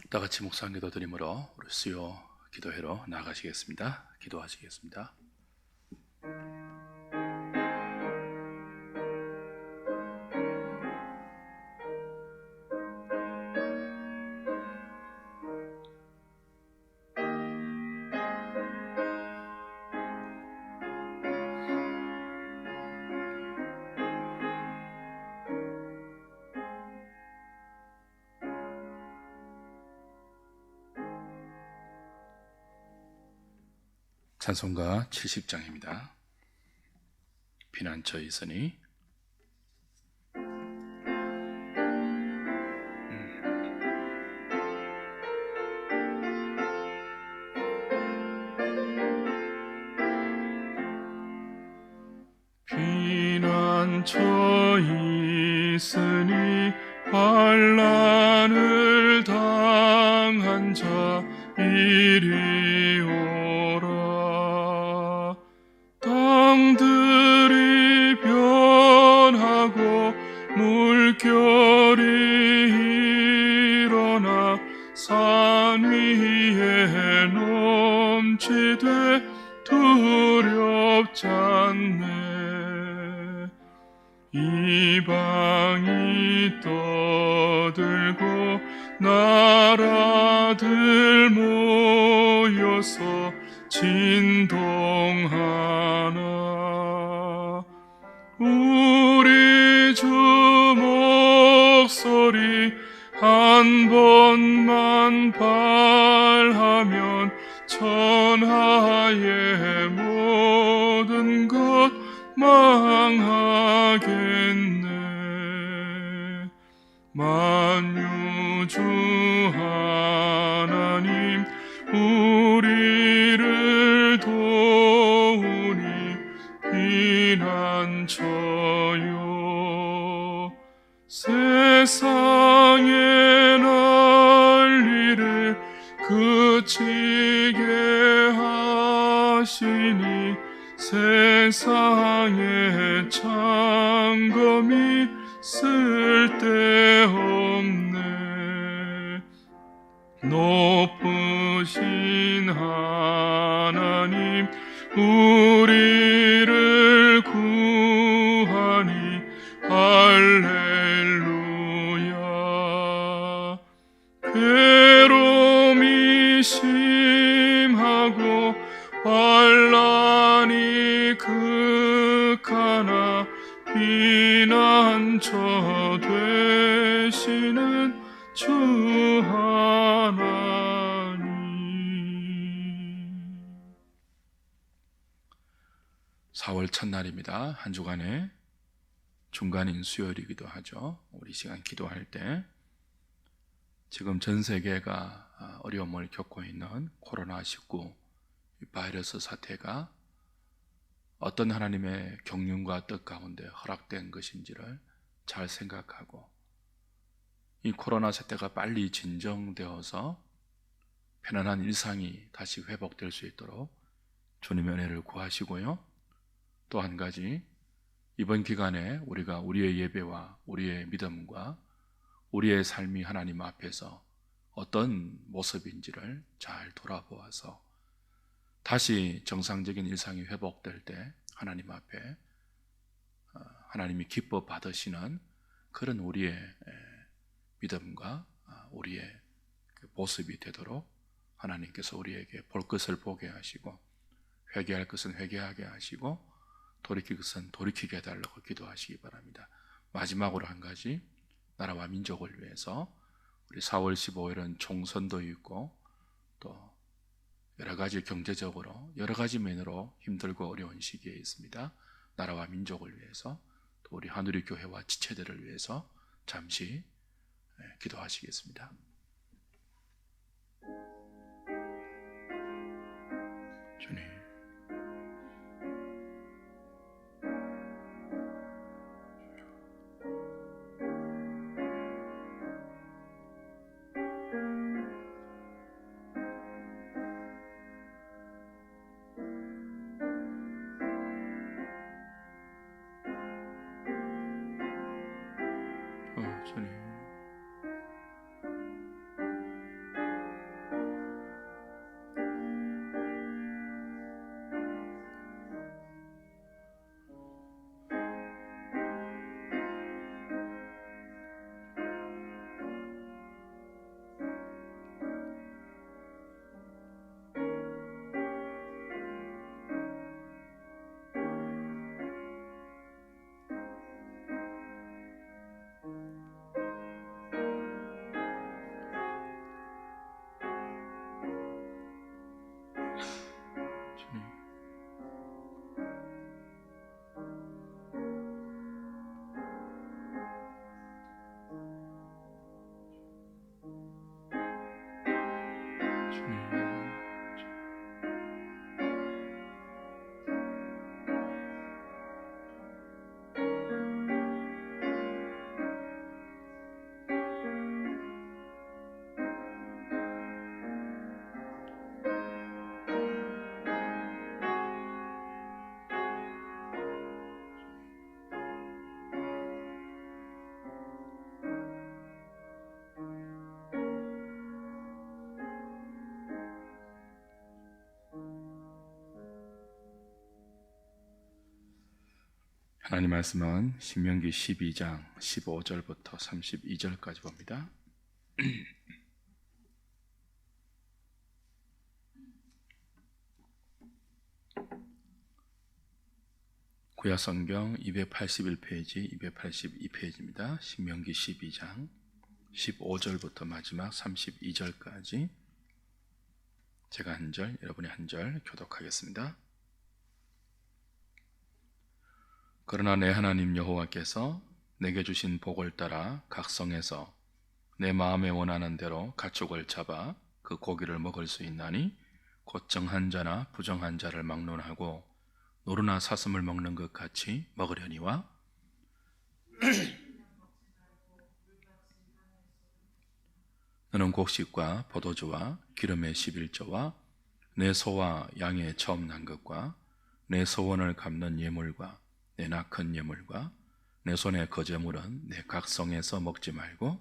다 같이 묵상 기도 드림으로 우리 수요 기도회로 나가시겠습니다. 기도하시겠습니다. 찬송가 70장입니다. 피난처에 있으니. 피난처에 있으니 환난을 당한 자 이리 오라. 땅들이 변하고 물결이 일어나 산 위에 넘치되 두렵지 않네. 이방이 떠들고 나라들 모여서 진동하나. 우리 주 목소리 한 번만 발하면 천하의 모든 것 망하겠네. 만유주 하나님 우리를 도우니 피난처요. 세상의 난리를 그치게 하시니 세상의 창검이 쓸데없네. 높으신 하나님 우리를 구하니 할렐루야. 괴로움이 심하고 환난이 극하나 피난처 되시는 주 하나님. 4월 첫날입니다. 한 주간의 중간인 수요일이기도 하죠. 우리 시간 기도할 때 지금 전 세계가 어려움을 겪고 있는 코로나19 바이러스 사태가 어떤 하나님의 경륜과 뜻 가운데 허락된 것인지를 잘 생각하고 이 코로나 사태가 빨리 진정되어서 편안한 일상이 다시 회복될 수 있도록 주님의 은혜를 구하시고요. 또 한 가지, 이번 기간에 우리가 우리의 예배와 우리의 믿음과 우리의 삶이 하나님 앞에서 어떤 모습인지를 잘 돌아보아서 다시 정상적인 일상이 회복될 때 하나님 앞에 하나님이 기뻐 받으시는 그런 우리의 믿음과 우리의 모습이 되도록 하나님께서 우리에게 볼 것을 보게 하시고 회개할 것은 회개하게 하시고 돌이킬 것은 돌이키게 해달라고 기도하시기 바랍니다. 마지막으로 한 가지, 나라와 민족을 위해서 우리 4월 15일은 총선도 있고 또 여러 가지 경제적으로 여러 가지 면으로 힘들고 어려운 시기에 있습니다. 나라와 민족을 위해서 또 우리 하누리 교회와 지체들을 위해서 잠시 기도하시겠습니다. 주님, 주님, 하나님 말씀은 신명기 12장 15절부터 32절까지 봅니다. 구약성경 281페이지, 282페이지입니다. 신명기 12장 15절부터 마지막 32절까지 제가 한 절, 여러분이 한 절 교독하겠습니다. 그러나 내 하나님 여호와께서 내게 주신 복을 따라 각 성에서 내 마음에 원하는 대로 가축을 잡아 그 고기를 먹을 수 있나니 곧 정한 자나 부정한 자를 막론하고 노루나 사슴을 먹는 것 같이 먹으려니와 너는 곡식과 포도주와 기름의 11조와 내 소와 양의 처음 난 것과 내 소원을 갚는 예물과 내 낙헌 예물과 내 손의 거제물은 내 각성에서 먹지 말고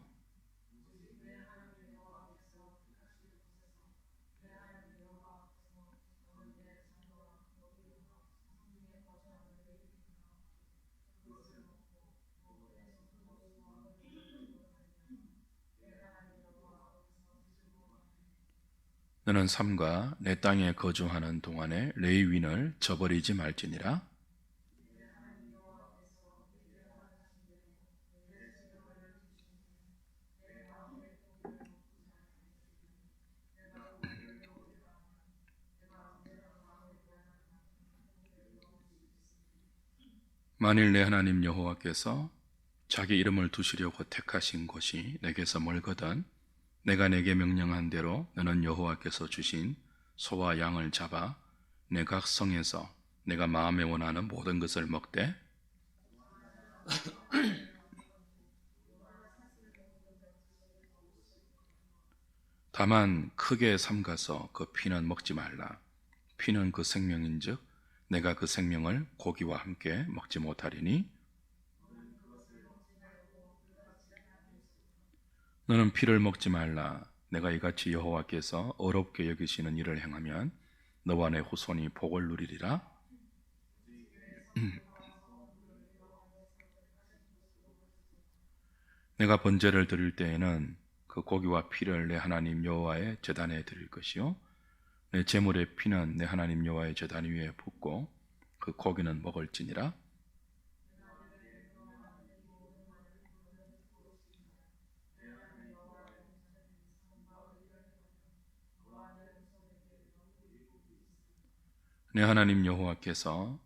너는 삼가 내 땅에 거주하는 동안에 레위인을 저버리지 말지니라. 만일 내 하나님 여호와께서 자기 이름을 두시려고 택하신 곳이 내게서 멀거든 내가 내게 명령한 대로 너는 여호와께서 주신 소와 양을 잡아 내 각 성에서 내가 마음에 원하는 모든 것을 먹되 다만 크게 삼가서 그 피는 먹지 말라. 피는 그 생명인즉 내가 그 생명을 고기와 함께 먹지 못하리니 너는 피를 먹지 말라. 내가 이같이 여호와께서 어렵게 여기시는 일을 행하면 너와 내 후손이 복을 누리리라. 내가 번제를 드릴 때에는 그 고기와 피를 내 하나님 여호와의 제단에 드릴 것이요 내 제물의 피는 내 하나님 여호와의 제단 위에 붓고 그 고기는 먹을지니라. 내 하나님 여호와께서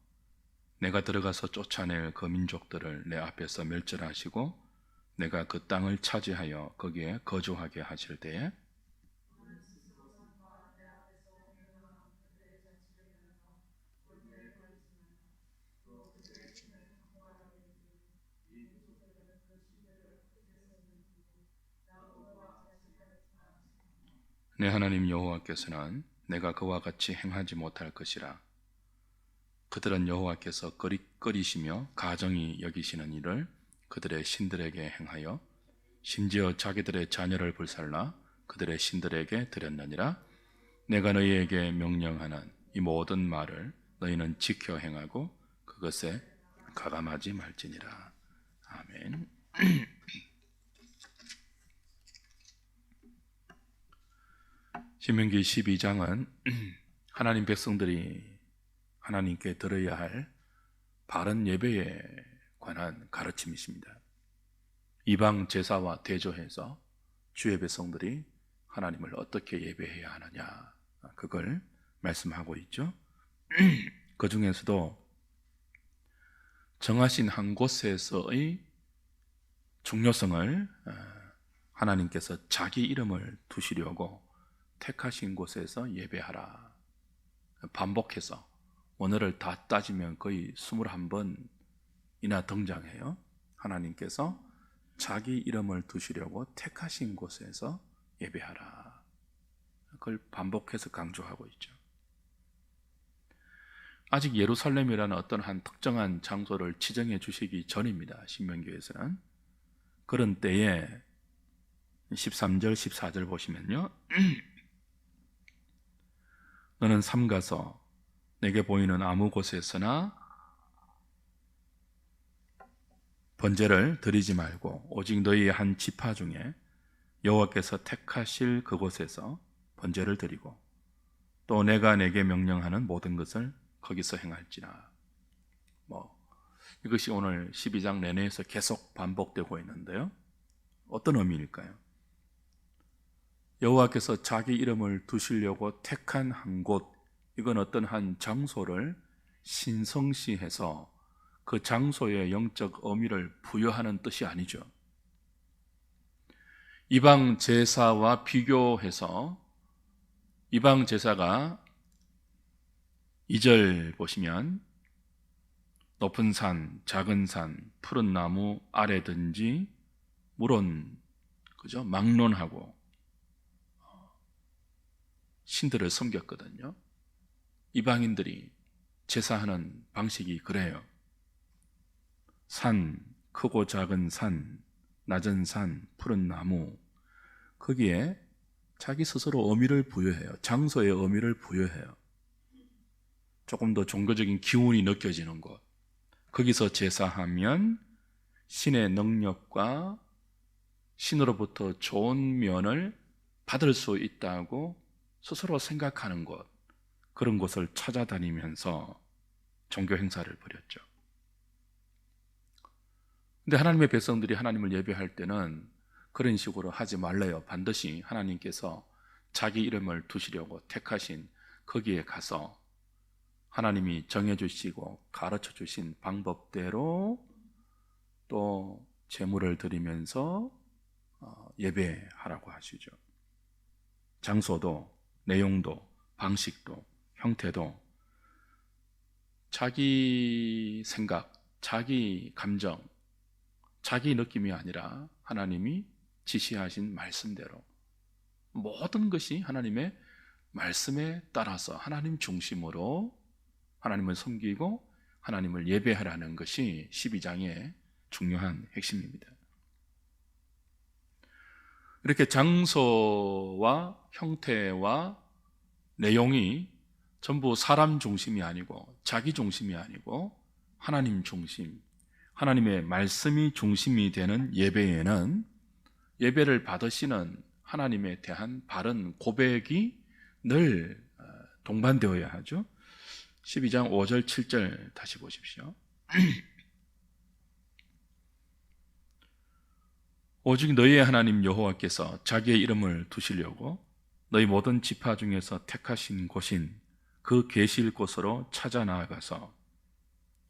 내가 들어가서 쫓아낼 그 민족들을 내 앞에서 멸절하시고 내가 그 땅을 차지하여 거기에 거주하게 하실 때에 내 하나님 여호와께서는 내가 그와 같이 행하지 못할 것이라. 그들은 여호와께서 꺼리시며 가정이 여기시는 일을 그들의 신들에게 행하여 심지어 자기들의 자녀를 불살라 그들의 신들에게 드렸느니라. 내가 너희에게 명령하는 이 모든 말을 너희는 지켜 행하고 그것에 가감하지 말지니라. 아멘. 신명기 12장은 하나님 백성들이 하나님께 드려야 할 바른 예배에 관한 가르침이십니다. 이방 제사와 대조해서 주의 백성들이 하나님을 어떻게 예배해야 하느냐 그걸 말씀하고 있죠. 그 중에서도 정하신 한 곳에서의 중요성을 하나님께서 자기 이름을 두시려고 택하신 곳에서 예배하라. 반복해서 오늘을 다 따지면 거의 21번이나 등장해요. 하나님께서 자기 이름을 두시려고 택하신 곳에서 예배하라. 그걸 반복해서 강조하고 있죠. 아직 예루살렘이라는 어떤 한 특정한 장소를 지정해 주시기 전입니다. 신명기에서는. 그런 때에 13절, 14절 보시면요. 너는 삼가서 내게 보이는 아무 곳에서나 번제를 드리지 말고 오직 너희의 한 지파 중에 여호와께서 택하실 그곳에서 번제를 드리고 또 내가 내게 명령하는 모든 것을 거기서 행할지라. 이것이 오늘 12장 내내에서 계속 반복되고 있는데요. 어떤 의미일까요? 여호와께서 자기 이름을 두시려고 택한 한 곳, 이건 어떤 한 장소를 신성시해서 그 장소의 영적 의미를 부여하는 뜻이 아니죠. 이방 제사와 비교해서 이방 제사가 2절 보시면 높은 산, 작은 산, 푸른 나무 아래든지 물론 그죠? 막론하고 신들을 섬겼거든요. 이방인들이 제사하는 방식이 그래요. 산, 크고 작은 산, 낮은 산, 푸른 나무, 거기에 자기 스스로 의미를 부여해요. 장소의 의미를 부여해요. 조금 더 종교적인 기운이 느껴지는 곳, 거기서 제사하면 신의 능력과 신으로부터 좋은 면을 받을 수 있다고 스스로 생각하는 곳, 그런 곳을 찾아다니면서 종교 행사를 벌였죠. 근데 하나님의 백성들이 하나님을 예배할 때는 그런 식으로 하지 말래요. 반드시 하나님께서 자기 이름을 두시려고 택하신 거기에 가서 하나님이 정해주시고 가르쳐주신 방법대로 또 제물을 드리면서 예배하라고 하시죠. 장소도, 내용도, 방식도, 형태도 자기 생각, 자기 감정, 자기 느낌이 아니라 하나님이 지시하신 말씀대로 모든 것이 하나님의 말씀에 따라서 하나님 중심으로 하나님을 섬기고 하나님을 예배하라는 것이 12장의 중요한 핵심입니다. 이렇게 장소와 형태와 내용이 전부 사람 중심이 아니고 자기 중심이 아니고 하나님 중심, 하나님의 말씀이 중심이 되는 예배에는 예배를 받으시는 하나님에 대한 바른 고백이 늘 동반되어야 하죠. 12장 5절 7절 다시 보십시오. 오직 너희의 하나님 여호와께서 자기의 이름을 두시려고 너희 모든 지파 중에서 택하신 곳인 그 계실 곳으로 찾아 나아가서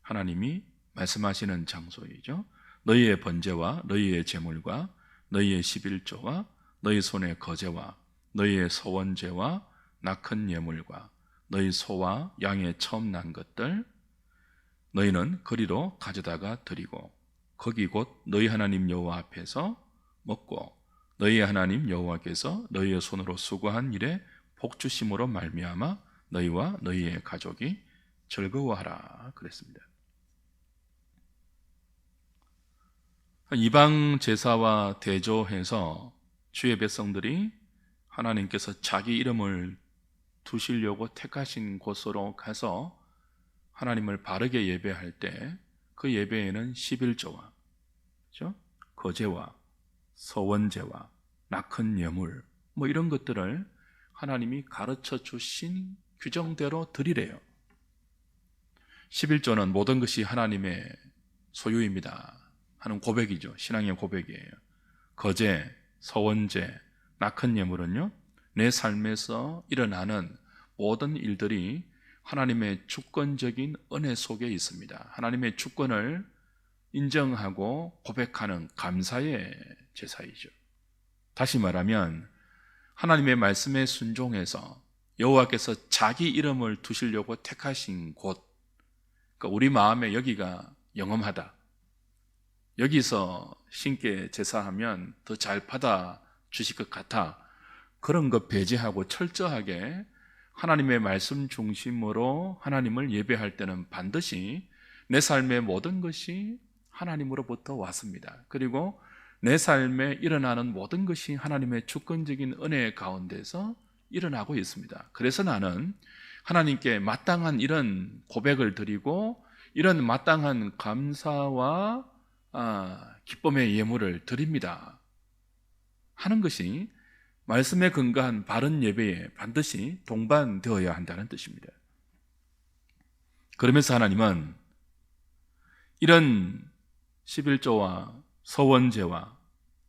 하나님이 말씀하시는 장소이죠. 너희의 번제와 너희의 제물과 너희의 11조와 너희 손의 거제와 너희의 소원제와 낙헌 예물과 너희 소와 양의 처음 난 것들 너희는 거리로 가져다가 드리고 거기 곧 너희 하나님 여호와 앞에서 먹고 너희의 하나님 여호와께서 너희의 손으로 수고한 일에 복 주심으로 말미암아 너희와 너희의 가족이 즐거워하라 그랬습니다. 이방 제사와 대조해서 주의 백성들이 하나님께서 자기 이름을 두시려고 택하신 곳으로 가서 하나님을 바르게 예배할 때 그 예배에는 11조와 그렇죠? 거제와 서원제와 낙헌 예물 이런 것들을 하나님이 가르쳐 주신 규정대로 드리래요. 11조는 모든 것이 하나님의 소유입니다 하는 고백이죠. 신앙의 고백이에요. 거제, 서원제, 낙헌 예물은요, 내 삶에서 일어나는 모든 일들이 하나님의 주권적인 은혜 속에 있습니다. 하나님의 주권을 인정하고 고백하는 감사의 제사이죠. 다시 말하면 하나님의 말씀에 순종해서 여호와께서 자기 이름을 두시려고 택하신 곳, 그러니까 우리 마음에 여기가 영험하다, 여기서 신께 제사하면 더 잘 받아 주실 것 같아, 그런 것 배제하고 철저하게 하나님의 말씀 중심으로 하나님을 예배할 때는 반드시 내 삶의 모든 것이 하나님으로부터 왔습니다. 그리고 내 삶에 일어나는 모든 것이 하나님의 주권적인 은혜 가운데서 일어나고 있습니다. 그래서 나는 하나님께 마땅한 이런 고백을 드리고 이런 마땅한 감사와 기쁨의 예물을 드립니다 하는 것이 말씀에 근거한 바른 예배에 반드시 동반되어야 한다는 뜻입니다. 그러면서 하나님은 이런 11조와 서원제와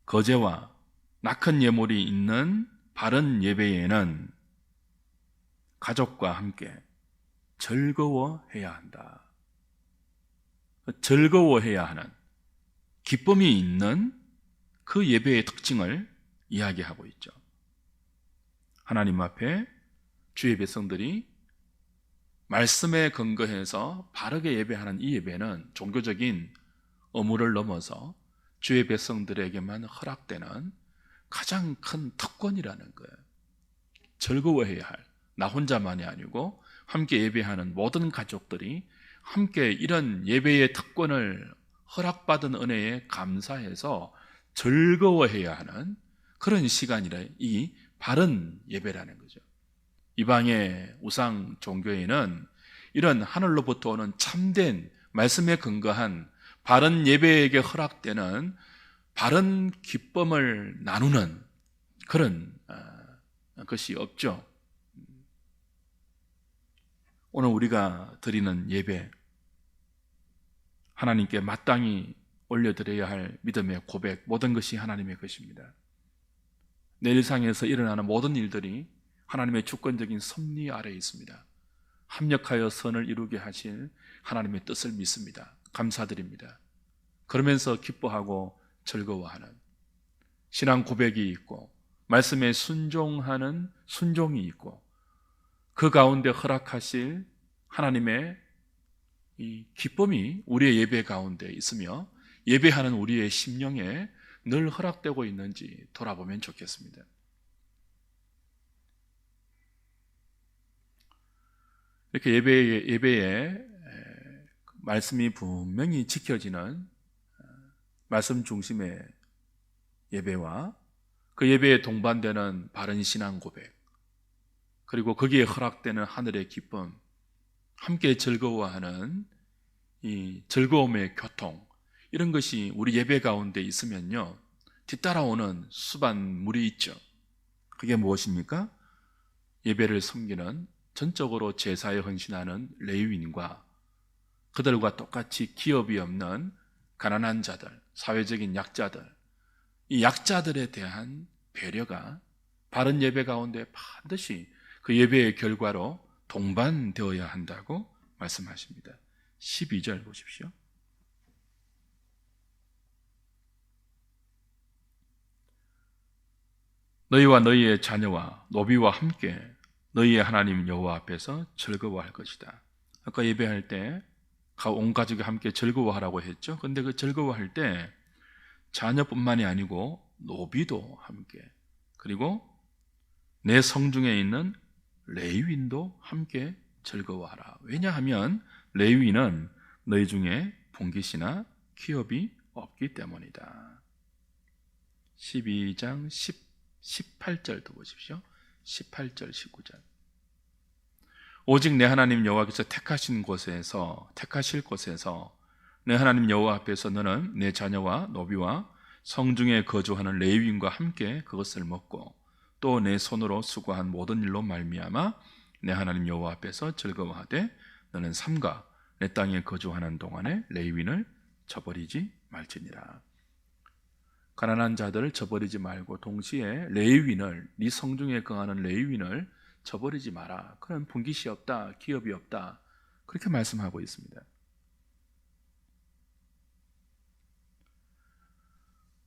거제와 낙헌 예물이 있는 바른 예배에는 가족과 함께 즐거워해야 한다. 즐거워해야 하는 기쁨이 있는 그 예배의 특징을 이야기하고 있죠. 하나님 앞에 주의 백성들이 말씀에 근거해서 바르게 예배하는 이 예배는 종교적인 의무를 넘어서 주의 백성들에게만 허락되는 가장 큰 특권이라는 거예요. 즐거워해야 할, 나 혼자만이 아니고 함께 예배하는 모든 가족들이 함께 이런 예배의 특권을 허락받은 은혜에 감사해서 즐거워해야 하는 그런 시간이라 이 바른 예배라는 거죠. 이방의 우상 종교에는 이런 하늘로부터 오는 참된 말씀에 근거한 바른 예배에게 허락되는 바른 기쁨을 나누는 그런 것이 없죠. 오늘 우리가 드리는 예배, 하나님께 마땅히 올려드려야 할 믿음의 고백, 모든 것이 하나님의 것입니다. 내 일상에서 일어나는 모든 일들이 하나님의 주권적인 섭리 아래에 있습니다. 합력하여 선을 이루게 하실 하나님의 뜻을 믿습니다. 감사드립니다. 그러면서 기뻐하고 즐거워하는 신앙 고백이 있고 말씀에 순종하는 순종이 있고 그 가운데 허락하실 하나님의 이 기쁨이 우리의 예배 가운데 있으며 예배하는 우리의 심령에 늘 허락되고 있는지 돌아보면 좋겠습니다. 이렇게 예배에 말씀이 분명히 지켜지는 말씀 중심의 예배와 그 예배에 동반되는 바른 신앙 고백, 그리고 거기에 허락되는 하늘의 기쁨, 함께 즐거워하는 이 즐거움의 교통, 이런 것이 우리 예배 가운데 있으면요, 뒤따라오는 수반물이 있죠. 그게 무엇입니까? 예배를 섬기는 전적으로 제사에 헌신하는 레위인과 그들과 똑같이 기업이 없는 가난한 자들, 사회적인 약자들, 이 약자들에 대한 배려가 바른 예배 가운데 반드시 그 예배의 결과로 동반되어야 한다고 말씀하십니다. 12절 보십시오. 너희와 너희의 자녀와 노비와 함께 너희의 하나님 여호와 앞에서 즐거워할 것이다. 아까 예배할 때 온 가족이 함께 즐거워하라고 했죠. 그런데 그 즐거워할 때 자녀뿐만이 아니고 노비도 함께, 그리고 내 성중에 있는 레위인도 함께 즐거워하라. 왜냐하면 레위인은 너희 중에 본깃이나 기업이 없기 때문이다. 12장 18절도 보십시오. 18절 19절. 오직 내 하나님 여호와께서 택하실 곳에서 내 하나님 여호와 앞에서 너는 내 자녀와 노비와 성중에 거주하는 레위인과 함께 그것을 먹고 또 내 손으로 수고한 모든 일로 말미암아 내 하나님 여호와 앞에서 즐거워하되 너는 삼가 내 땅에 거주하는 동안에 레위인을 저버리지 말지니라. 가난한 자들을 저버리지 말고 동시에 레위인을, 네 성중에 거하는 레위인을 저버리지 마라. 그런 분깃이 없다, 기업이 없다, 그렇게 말씀하고 있습니다.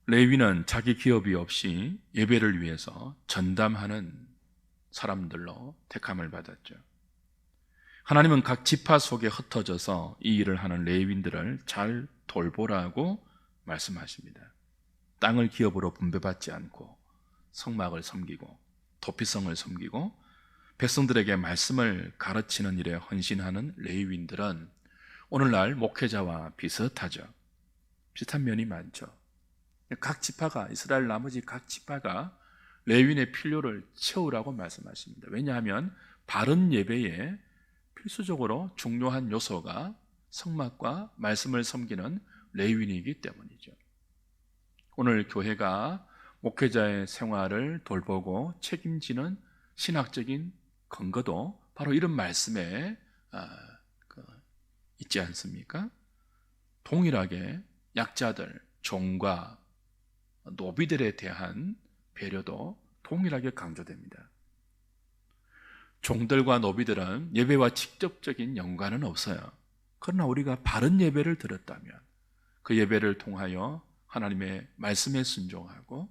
레위는 자기 기업이 없이 예배를 위해서 전담하는 사람들로 택함을 받았죠. 하나님은 각 지파 속에 흩어져서 이 일을 하는 레위인들을 잘 돌보라고 말씀하십니다. 땅을 기업으로 분배받지 않고 성막을 섬기고 도피성을 섬기고 백성들에게 말씀을 가르치는 일에 헌신하는 레위인들은 오늘날 목회자와 비슷하죠. 비슷한 면이 많죠. 각 지파가, 이스라엘 나머지 각 지파가 레위인의 필요를 채우라고 말씀하십니다. 왜냐하면 바른 예배에 필수적으로 중요한 요소가 성막과 말씀을 섬기는 레위인이기 때문이죠. 오늘 교회가 목회자의 생활을 돌보고 책임지는 신학적인 근거도 바로 이런 말씀에 있지 않습니까? 동일하게 약자들, 종과 노비들에 대한 배려도 동일하게 강조됩니다. 종들과 노비들은 예배와 직접적인 연관은 없어요. 그러나 우리가 바른 예배를 드렸다면 그 예배를 통하여 하나님의 말씀에 순종하고,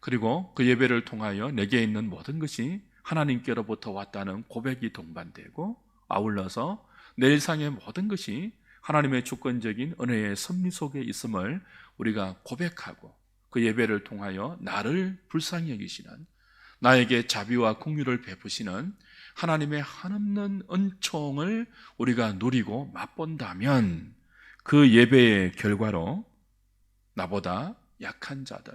그리고 그 예배를 통하여 내게 있는 모든 것이 하나님께로부터 왔다는 고백이 동반되고, 아울러서 내 일상의 모든 것이 하나님의 주권적인 은혜의 섭리 속에 있음을 우리가 고백하고, 그 예배를 통하여 나를 불쌍히 여기시는, 나에게 자비와 긍휼을 베푸시는 하나님의 한없는 은총을 우리가 누리고 맛본다면, 그 예배의 결과로 나보다 약한 자들,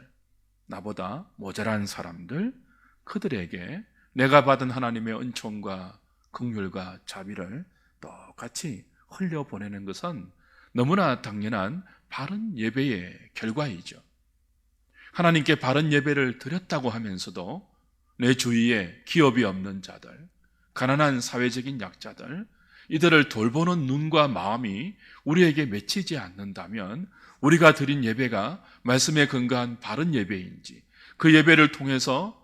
나보다 모자란 사람들, 그들에게 내가 받은 하나님의 은총과 긍휼과 자비를 똑같이 흘려보내는 것은 너무나 당연한 바른 예배의 결과이죠. 하나님께 바른 예배를 드렸다고 하면서도 내 주위에 기업이 없는 자들, 가난한 사회적인 약자들, 이들을 돌보는 눈과 마음이 우리에게 맺히지 않는다면 우리가 드린 예배가 말씀에 근거한 바른 예배인지, 그 예배를 통해서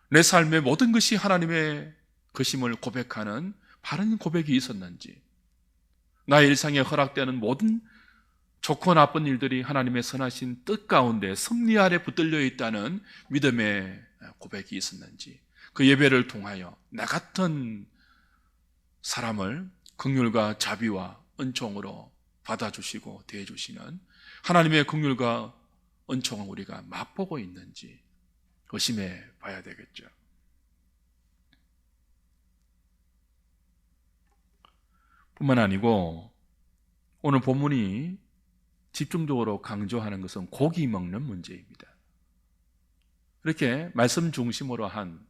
내 삶의 모든 것이 하나님의 것임을 고백하는 바른 고백이 있었는지, 나의 일상에 허락되는 모든 좋고 나쁜 일들이 하나님의 선하신 뜻 가운데 섭리 아래 붙들려 있다는 믿음의 고백이 있었는지, 그 예배를 통하여 나 같은 사람을 긍휼과 자비와 은총으로 받아주시고 대해주시는 하나님의 긍휼과 은총을 우리가 맛보고 있는지 의심해 봐야 되겠죠. 뿐만 아니고 오늘 본문이 집중적으로 강조하는 것은 고기 먹는 문제입니다. 이렇게 말씀 중심으로 한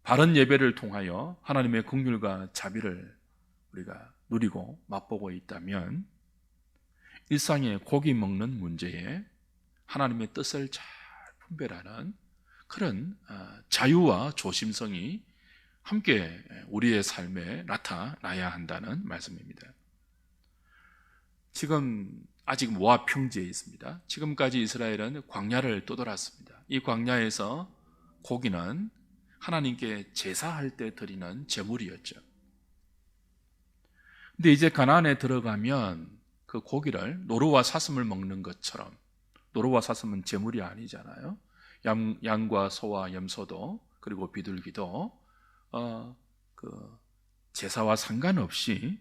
바른 예배를 통하여 하나님의 긍휼과 자비를 우리가 누리고 맛보고 있다면, 일상의 고기 먹는 문제에 하나님의 뜻을 잘 분별하는 그런 자유와 조심성이 함께 우리의 삶에 나타나야 한다는 말씀입니다. 지금 아직 모압 평지에 있습니다. 지금까지 이스라엘은 광야를 떠돌았습니다. 이 광야에서 고기는 하나님께 제사할 때 드리는 제물이었죠. 근데 이제 가나안에 들어가면 그 고기를 노루와 사슴을 먹는 것처럼, 노루와 사슴은 제물이 아니잖아요. 양과 소와 염소도, 그리고 비둘기도 그 제사와 상관없이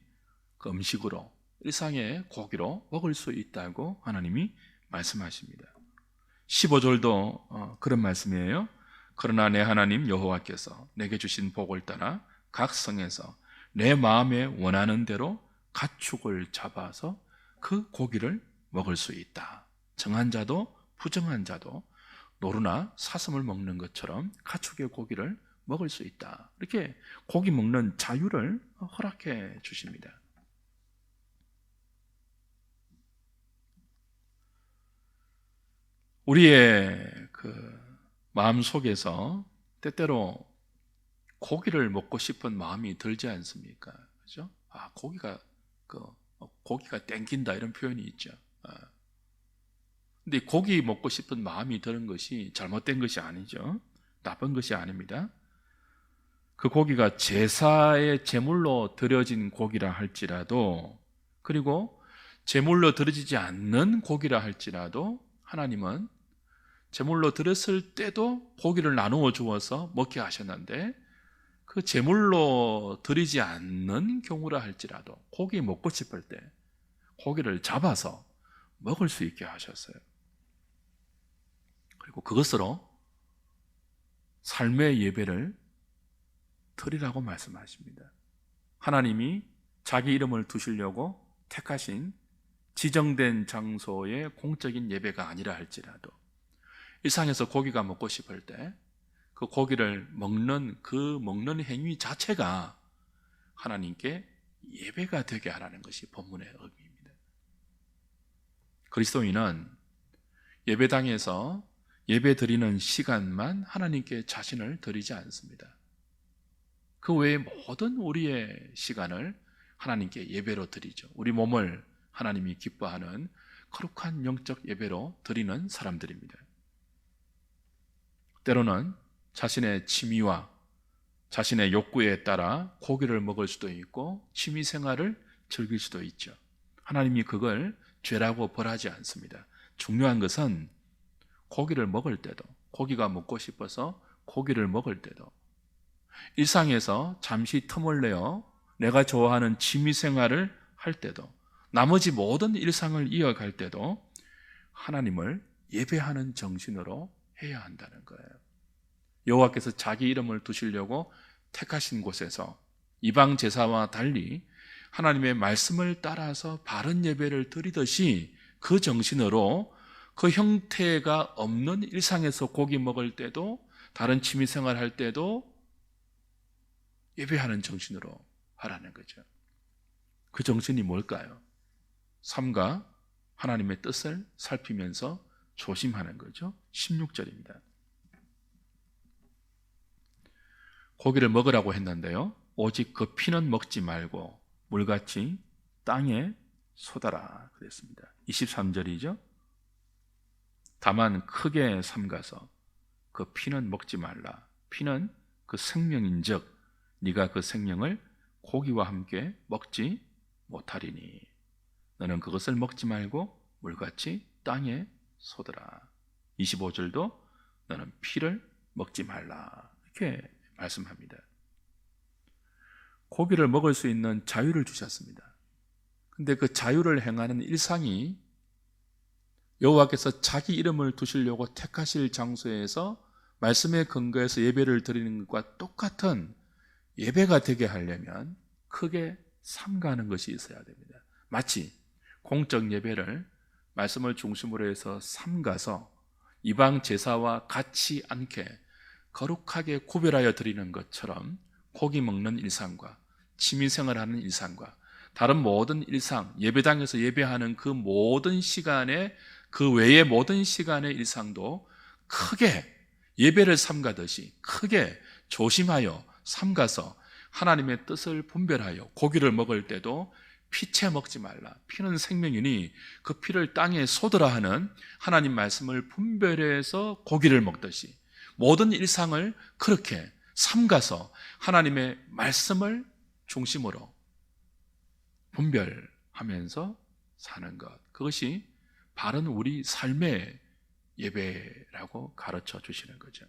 그 음식으로, 일상의 고기로 먹을 수 있다고 하나님이 말씀하십니다. 15절도 그런 말씀이에요. 그러나 내 하나님 여호와께서 내게 주신 복을 따라 각 성에서 내 마음에 원하는 대로 가축을 잡아서 그 고기를 먹을 수 있다. 정한 자도 부정한 자도 노루나 사슴을 먹는 것처럼 가축의 고기를 먹을 수 있다. 이렇게 고기 먹는 자유를 허락해 주십니다. 우리의 그 마음 속에서 때때로 고기를 먹고 싶은 마음이 들지 않습니까? 그죠? 고기가 땡긴다, 이런 표현이 있죠. 근데 고기 먹고 싶은 마음이 드는 것이 잘못된 것이 아니죠. 나쁜 것이 아닙니다. 그 고기가 제사의 제물로 드려진 고기라 할지라도, 그리고 제물로 드려지지 않는 고기라 할지라도, 하나님은 제물로 드렸을 때도 고기를 나누어 주어서 먹게 하셨는데, 그 제물로 드리지 않는 경우라 할지라도 고기 먹고 싶을 때 고기를 잡아서 먹을 수 있게 하셨어요. 그리고 그것으로 삶의 예배를 드리라고 말씀하십니다. 하나님이 자기 이름을 두시려고 택하신 지정된 장소의 공적인 예배가 아니라 할지라도, 일상에서 고기가 먹고 싶을 때 그 고기를 먹는 행위 자체가 하나님께 예배가 되게 하라는 것이 본문의 의미입니다. 그리스도인은 예배당에서 예배 드리는 시간만 하나님께 자신을 드리지 않습니다. 그 외에 모든 우리의 시간을 하나님께 예배로 드리죠. 우리 몸을 하나님이 기뻐하는 거룩한 영적 예배로 드리는 사람들입니다. 때로는 자신의 취미와 자신의 욕구에 따라 고기를 먹을 수도 있고 취미 생활을 즐길 수도 있죠. 하나님이 그걸 죄라고 벌하지 않습니다. 중요한 것은 고기를 먹을 때도, 고기가 먹고 싶어서 고기를 먹을 때도, 일상에서 잠시 틈을 내어 내가 좋아하는 취미 생활을 할 때도, 나머지 모든 일상을 이어갈 때도 하나님을 예배하는 정신으로 해야 한다는 거예요. 여호와께서 자기 이름을 두시려고 택하신 곳에서 이방 제사와 달리 하나님의 말씀을 따라서 바른 예배를 드리듯이 그 정신으로 그 형태가 없는 일상에서 고기 먹을 때도, 다른 취미생활 할 때도 예배하는 정신으로 하라는 거죠. 그 정신이 뭘까요? 삶과 하나님의 뜻을 살피면서 조심하는 거죠. 16절입니다. 고기를 먹으라고 했는데요, 오직 그 피는 먹지 말고 물같이 땅에 쏟아라 그랬습니다. 23절이죠. 다만 크게 삼가서 그 피는 먹지 말라. 피는 그 생명인즉 네가 그 생명을 고기와 함께 먹지 못하리니 너는 그것을 먹지 말고 물같이 땅에 쏟으라. 25절도 너는 피를 먹지 말라 이렇게 말씀합니다. 고기를 먹을 수 있는 자유를 주셨습니다. 근데 그 자유를 행하는 일상이 여호와께서 자기 이름을 두시려고 택하실 장소에서 말씀에 근거해서 예배를 드리는 것과 똑같은 예배가 되게 하려면 크게 삼가는 것이 있어야 됩니다. 마치 공적 예배를 말씀을 중심으로 해서 삼가서 이방 제사와 같이 않게 거룩하게 구별하여 드리는 것처럼 고기 먹는 일상과 취미생활하는 일상과 다른 모든 일상, 예배당에서 예배하는 그 모든 시간에, 그 외의 모든 시간의 일상도 크게 예배를 삼가듯이 크게 조심하여 삼가서 하나님의 뜻을 분별하여 고기를 먹을 때도 피채 먹지 말라. 피는 생명이니 그 피를 땅에 쏟으라 하는 하나님 말씀을 분별해서 고기를 먹듯이 모든 일상을 그렇게 삼가서 하나님의 말씀을 중심으로 분별하면서 사는 것, 그것이 바른 우리 삶의 예배라고 가르쳐 주시는 거죠.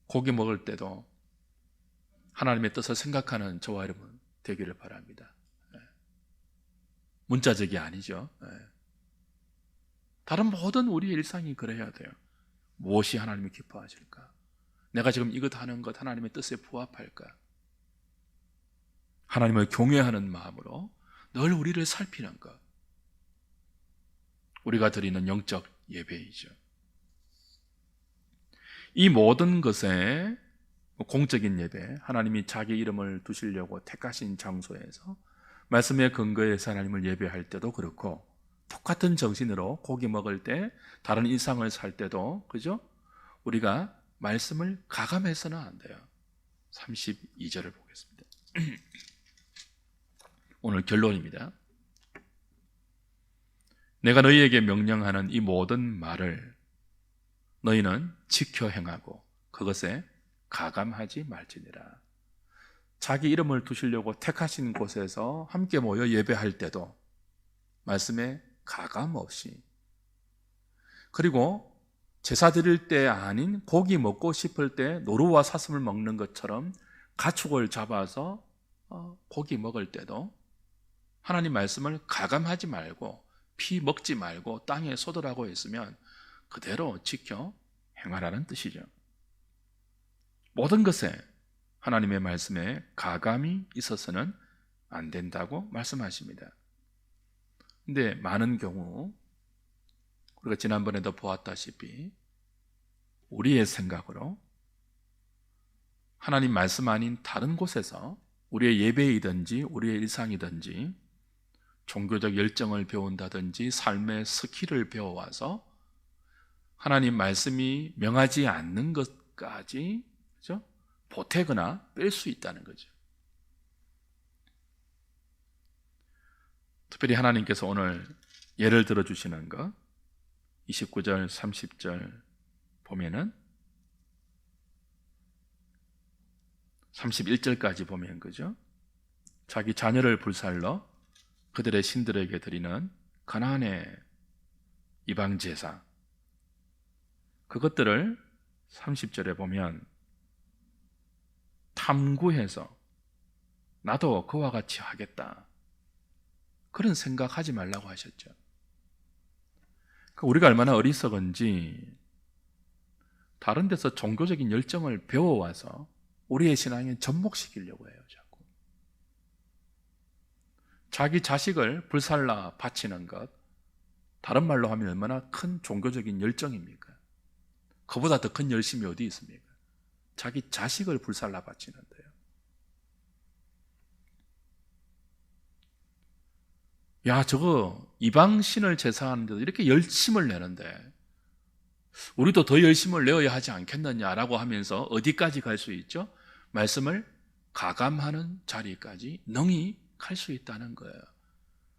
고기 먹을 때도 하나님의 뜻을 생각하는 저와 여러분 되기를 바랍니다. 문자적이 아니죠. 다른 모든 우리의 일상이 그래야 돼요. 무엇이 하나님이 기뻐하실까? 내가 지금 이것 하는 것 하나님의 뜻에 부합할까? 하나님을 경외하는 마음으로 늘 우리를 살피는 것, 우리가 드리는 영적 예배이죠. 이 모든 것에 공적인 예배, 하나님이 자기 이름을 두시려고 택하신 장소에서 말씀에 근거해서 하나님을 예배할 때도 그렇고, 똑같은 정신으로 고기 먹을 때, 다른 일상을 살 때도, 그죠? 우리가 말씀을 가감해서는 안 돼요. 32절을 보겠습니다. 오늘 결론입니다. 내가 너희에게 명령하는 이 모든 말을 너희는 지켜 행하고 그것에 가감하지 말지니라. 자기 이름을 두시려고 택하신 곳에서 함께 모여 예배할 때도 말씀에 가감 없이, 그리고 제사 드릴 때 아닌 고기 먹고 싶을 때 노루와 사슴을 먹는 것처럼 가축을 잡아서 고기 먹을 때도 하나님 말씀을 가감하지 말고 피 먹지 말고 땅에 쏟으라고 했으면 그대로 지켜 행하라는 뜻이죠. 모든 것에 하나님의 말씀에 가감이 있어서는 안 된다고 말씀하십니다. 근데 많은 경우 우리가 지난번에도 보았다시피 우리의 생각으로 하나님 말씀 아닌 다른 곳에서 우리의 예배이든지 우리의 일상이든지 종교적 열정을 배운다든지 삶의 스킬을 배워와서 하나님 말씀이 명하지 않는 것까지, 그죠? 보태거나 뺄 수 있다는 거죠. 특별히 하나님께서 오늘 예를 들어 주시는 것 29절 30절 보면은 31절까지 보면, 그죠? 자기 자녀를 불살러 그들의 신들에게 드리는 가나안의 이방 제사, 그것들을 30절에 보면 탐구해서 나도 그와 같이 하겠다, 그런 생각하지 말라고 하셨죠. 우리가 얼마나 어리석은지 다른 데서 종교적인 열정을 배워와서 우리의 신앙에 접목시키려고 해요. 자꾸 자기 자식을 불살라 바치는 것, 다른 말로 하면 얼마나 큰 종교적인 열정입니까? 그보다 더 큰 열심이 어디 있습니까? 자기 자식을 불살라 바치는데요. 야, 저거 이방신을 제사하는데도 이렇게 열심을 내는데 우리도 더 열심을 내어야 하지 않겠느냐라고 하면서 어디까지 갈 수 있죠? 말씀을 가감하는 자리까지 능히 갈 수 있다는 거예요.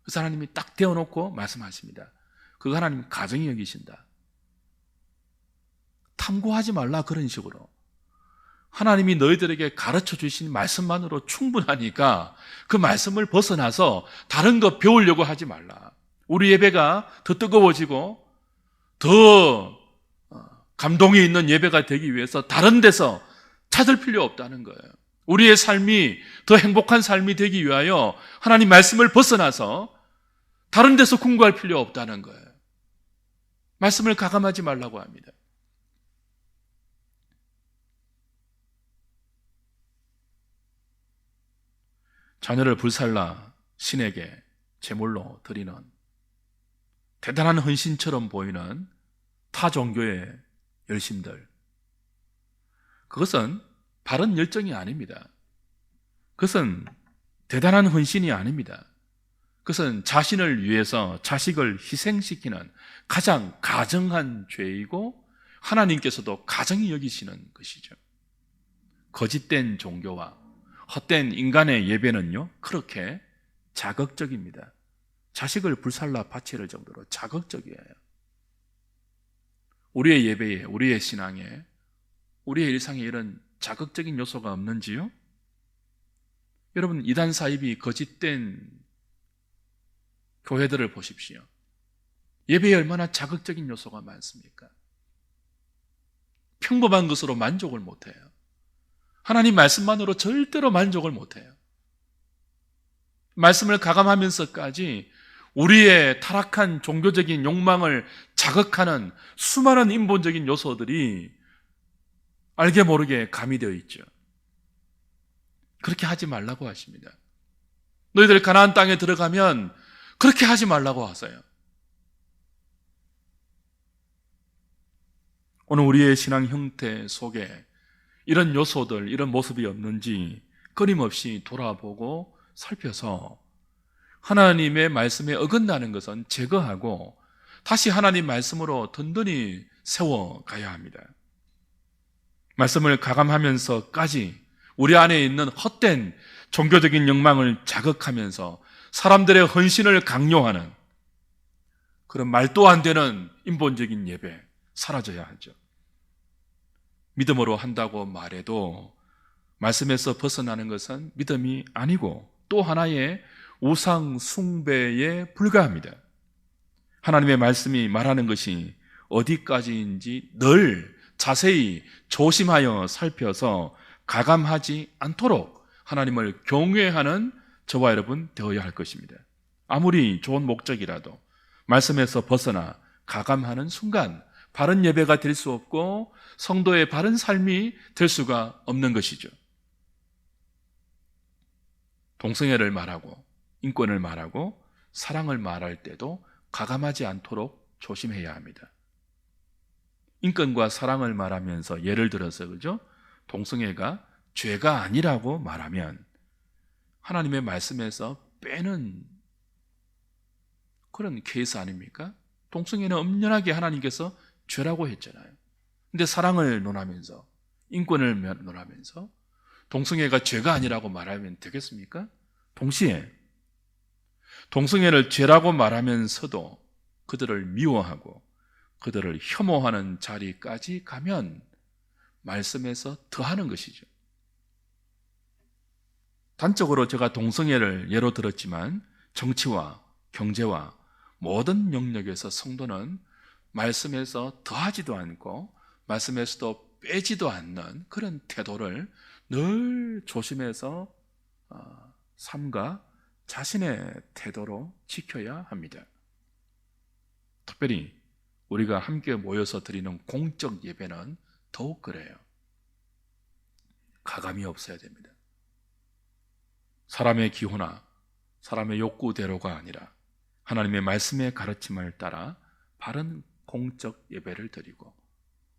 그래서 하나님이 딱 대어놓고 말씀하십니다. 그거 하나님 가정이 여기신다. 탐구하지 말라, 그런 식으로. 하나님이 너희들에게 가르쳐 주신 말씀만으로 충분하니까 그 말씀을 벗어나서 다른 거 배우려고 하지 말라. 우리 예배가 더 뜨거워지고 더 감동이 있는 예배가 되기 위해서 다른 데서 찾을 필요 없다는 거예요. 우리의 삶이 더 행복한 삶이 되기 위하여 하나님 말씀을 벗어나서 다른 데서 궁구할 필요 없다는 거예요. 말씀을 가감하지 말라고 합니다. 자녀를 불살라 신에게 제물로 드리는 대단한 헌신처럼 보이는 타 종교의 열심들, 그것은 바른 열정이 아닙니다. 그것은 대단한 헌신이 아닙니다. 그것은 자신을 위해서 자식을 희생시키는 가장 가정한 죄이고 하나님께서도 가정이 여기시는 것이죠. 거짓된 종교와 헛된 인간의 예배는요, 그렇게 자극적입니다. 자식을 불살라 바칠 정도로 자극적이에요. 우리의 예배에, 우리의 신앙에, 우리의 일상에 이런 자극적인 요소가 없는지요? 여러분, 이단 사입이 거짓된 교회들을 보십시오. 예배에 얼마나 자극적인 요소가 많습니까? 평범한 것으로 만족을 못해요. 하나님 말씀만으로 절대로 만족을 못해요. 말씀을 가감하면서까지 우리의 타락한 종교적인 욕망을 자극하는 수많은 인본적인 요소들이 알게 모르게 가미되어 있죠. 그렇게 하지 말라고 하십니다. 너희들 가나안 땅에 들어가면 그렇게 하지 말라고 하세요. 오늘 우리의 신앙 형태 속에 이런 요소들, 이런 모습이 없는지 끊임없이 돌아보고 살펴서 하나님의 말씀에 어긋나는 것은 제거하고 다시 하나님 말씀으로 든든히 세워가야 합니다. 말씀을 가감하면서까지 우리 안에 있는 헛된 종교적인 욕망을 자극하면서 사람들의 헌신을 강요하는 그런 말도 안 되는 인본적인 예배 사라져야 하죠. 믿음으로 한다고 말해도 말씀에서 벗어나는 것은 믿음이 아니고 또 하나의 우상 숭배에 불과합니다. 하나님의 말씀이 말하는 것이 어디까지인지 늘 자세히 조심하여 살펴서 가감하지 않도록 하나님을 경외하는 저와 여러분 되어야 할 것입니다. 아무리 좋은 목적이라도 말씀에서 벗어나 가감하는 순간 바른 예배가 될 수 없고 성도의 바른 삶이 될 수가 없는 것이죠. 동성애를 말하고 인권을 말하고 사랑을 말할 때도 가감하지 않도록 조심해야 합니다. 인권과 사랑을 말하면서 예를 들어서, 그죠? 동성애가 죄가 아니라고 말하면 하나님의 말씀에서 빼는 그런 케이스 아닙니까? 동성애는 엄연하게 하나님께서 죄라고 했잖아요. 근데 사랑을 논하면서, 인권을 논하면서 동성애가 죄가 아니라고 말하면 되겠습니까? 동시에 동성애를 죄라고 말하면서도 그들을 미워하고 그들을 혐오하는 자리까지 가면 말씀에서 더하는 것이죠. 단적으로 제가 동성애를 예로 들었지만 정치와 경제와 모든 영역에서 성도는 말씀에서 더하지도 않고 말씀에서도 빼지도 않는 그런 태도를 늘 조심해서 삼가 자신의 태도로 지켜야 합니다. 특별히 우리가 함께 모여서 드리는 공적 예배는 더욱 그래요. 가감이 없어야 됩니다. 사람의 기호나 사람의 욕구대로가 아니라 하나님의 말씀의 가르침을 따라 바른 공적 예배를 드리고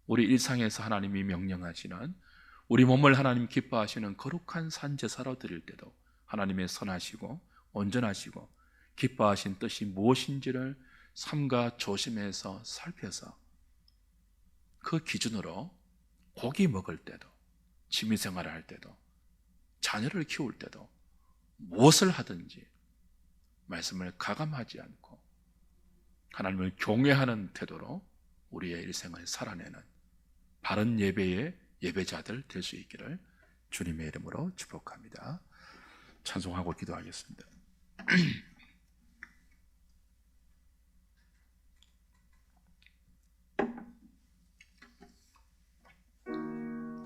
우리 일상에서 하나님이 명령하시는 우리 몸을 하나님 기뻐하시는 거룩한 산제사로 드릴 때도 하나님의 선하시고 온전하시고 기뻐하신 뜻이 무엇인지를 삼가 조심해서 살펴서 그 기준으로 고기 먹을 때도 취미생활을 할 때도 자녀를 키울 때도 무엇을 하든지 말씀을 가감하지 않고 하나님을 경외하는 태도로 우리의 일생을 살아내는 바른 예배의 예배자들 될 수 있기를 주님의 이름으로 축복합니다. 찬송하고 기도하겠습니다.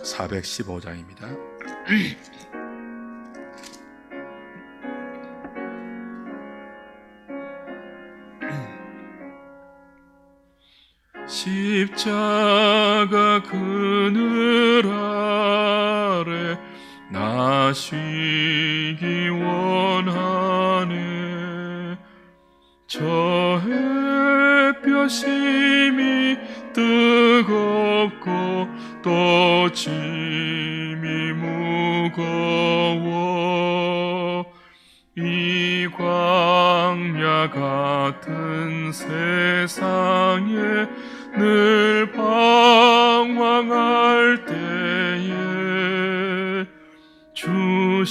415장입니다. 십자가 그늘 아래 나 쉬기 원하네. 저 햇볕이 뜨겁고 또 짐이 무거워 이 광야 같은 세상에 늘 방황할 때에 주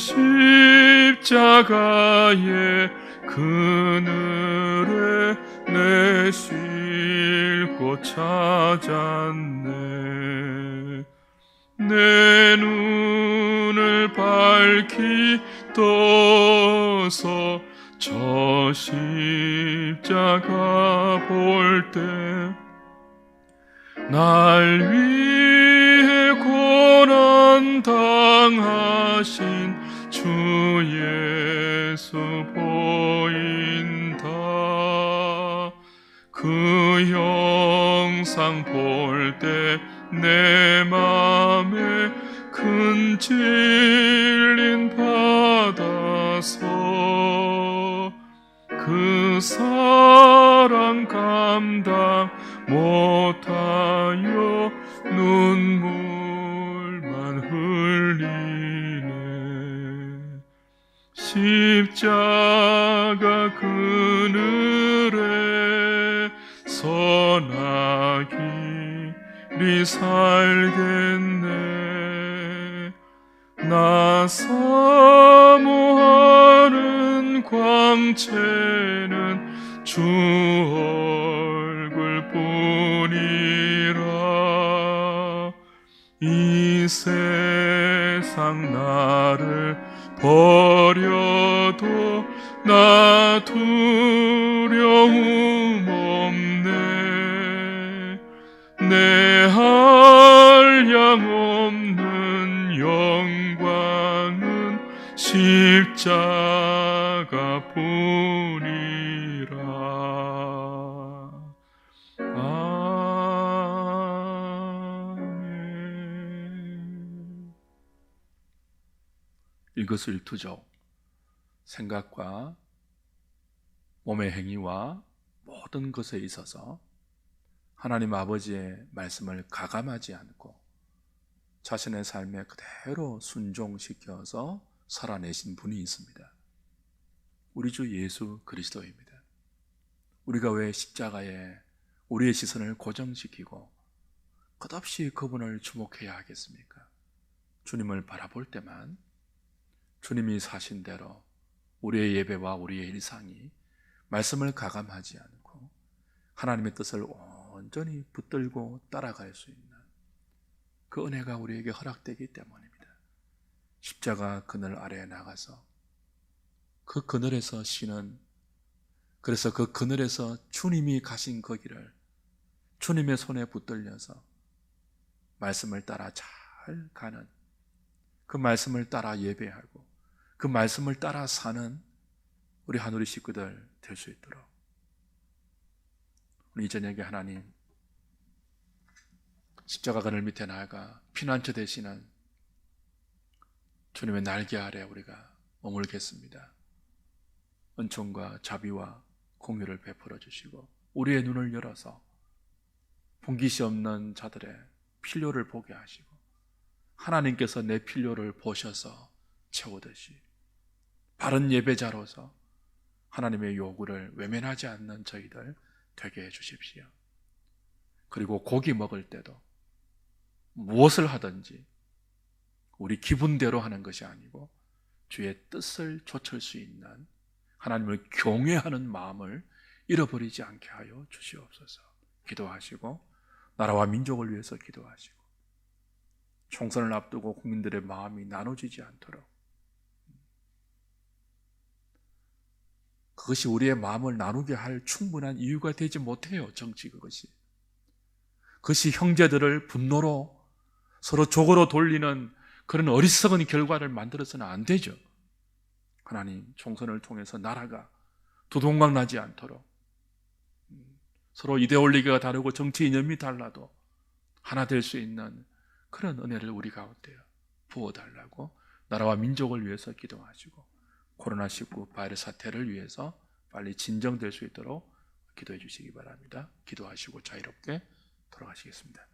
십자가의 그늘에 내 쉴 곳 찾았네. 내 눈을 밝히 떠서 저 십자가 볼 때 날 위해 고난 당하신 주 예수 보인다. 그 영상 볼 때 내 맘에 큰 찔림 받아서 그 사랑 감당 못하여 눈물만 흘리네. 십자가 그늘에 선하기리 살겠네. 나 사모하는 광채는 주 얼굴뿐이라. 이 세상 나를 버려도 나 두려움 없네. 내 한량 없는 영광은 십자가 뿐이라. 아멘. 일거수일투족 생각과 몸의 행위와 모든 것에 있어서 하나님 아버지의 말씀을 가감하지 않고 자신의 삶에 그대로 순종시켜서 살아내신 분이 있습니다. 우리 주 예수 그리스도입니다. 우리가 왜 십자가에 우리의 시선을 고정시키고 끝없이 그분을 주목해야 하겠습니까? 주님을 바라볼 때만 주님이 사신 대로 우리의 예배와 우리의 일상이 말씀을 가감하지 않고 하나님의 뜻을 온전히 붙들고 따라갈 수 있는 그 은혜가 우리에게 허락되기 때문입니다. 십자가 그늘 아래에 나가서 그 그늘에서 쉬는, 그래서 그 그늘에서 주님이 가신 그 길을 주님의 손에 붙들려서 말씀을 따라 잘 가는, 그 말씀을 따라 예배하고 그 말씀을 따라 사는 우리 하누리 식구들 될 수 있도록 우리 이 저녁에 하나님 십자가 그늘 밑에 나아가 피난처 되시는 주님의 날개 아래 우리가 머물겠습니다. 은총과 자비와 공유를 베풀어 주시고 우리의 눈을 열어서 본깃이 없는 자들의 필요를 보게 하시고 하나님께서 내 필요를 보셔서 채우듯이 바른 예배자로서 하나님의 요구를 외면하지 않는 저희들 되게 해주십시오. 그리고 고기 먹을 때도 무엇을 하든지 우리 기분대로 하는 것이 아니고 주의 뜻을 좇을 수 있는 하나님을 경외하는 마음을 잃어버리지 않게 하여 주시옵소서. 기도하시고 나라와 민족을 위해서 기도하시고 총선을 앞두고 국민들의 마음이 나눠지지 않도록, 그것이 우리의 마음을 나누게 할 충분한 이유가 되지 못해요. 정치 그것이 형제들을 분노로 서로 적으로 돌리는 그런 어리석은 결과를 만들어서는 안 되죠. 하나님, 총선을 통해서 나라가 두동강 나지 않도록 서로 이데올로기가 다르고 정치 이념이 달라도 하나 될 수 있는 그런 은혜를 우리 가운데 부어달라고 나라와 민족을 위해서 기도하시고 코로나19 바이러스 사태를 위해서 빨리 진정될 수 있도록 기도해 주시기 바랍니다. 기도하시고 자유롭게 돌아가시겠습니다.